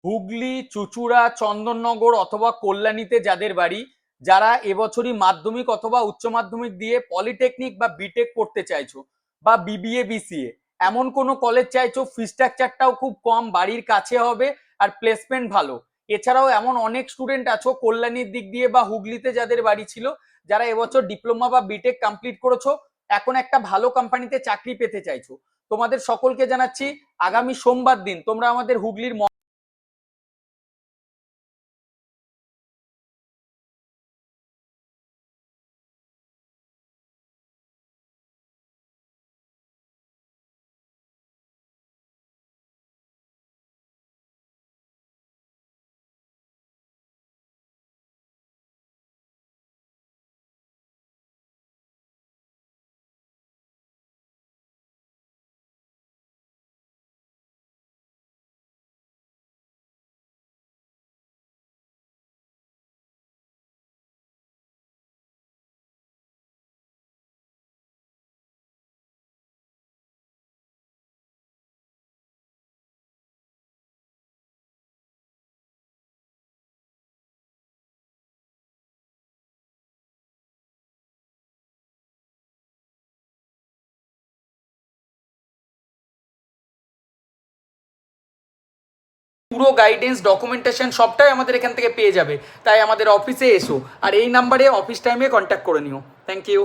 হুগলি, চুঁচুড়া, চন্দননগর অথবা কল্যাণীতে যাদের বাড়ি, যারা এবছরই মাধ্যমিক অথবা উচ্চ মাধ্যমিক দিয়ে পলিটেকনিক বা বিটেক করতে চাইছো, বা বিবিএ বিসিএ, এমন কোনো কলেজ চাইছো, ফি স্ট্রাকচারটাও খুব কম, বাড়ির কাছে হবে, আর প্লেসমেন্ট ভালো। এছাড়াও এমন অনেক স্টুডেন্ট আছো কল্যাণীর দিক দিয়ে বা হুগলিতে যাদের বাড়ি ছিল, যারা এবছর ডিপ্লোমা বা বিটেক কমপ্লিট করেছো, এখন একটা ভালো কোম্পানিতে চাকরি পেতে চাইছো। তোমাদের সকলকে জানাচ্ছি আগামী সোমবার দিন তোমরা আমাদের হুগলির পুরো গাইডেন্স, ডকুমেন্টেশন সবটাই আমাদের এখান থেকে পেয়ে যাবে। তাই আমাদের অফিসে এসো, আর এই নাম্বারে অফিস টাইমে কন্ট্যাক্ট করে নিও। Thank you.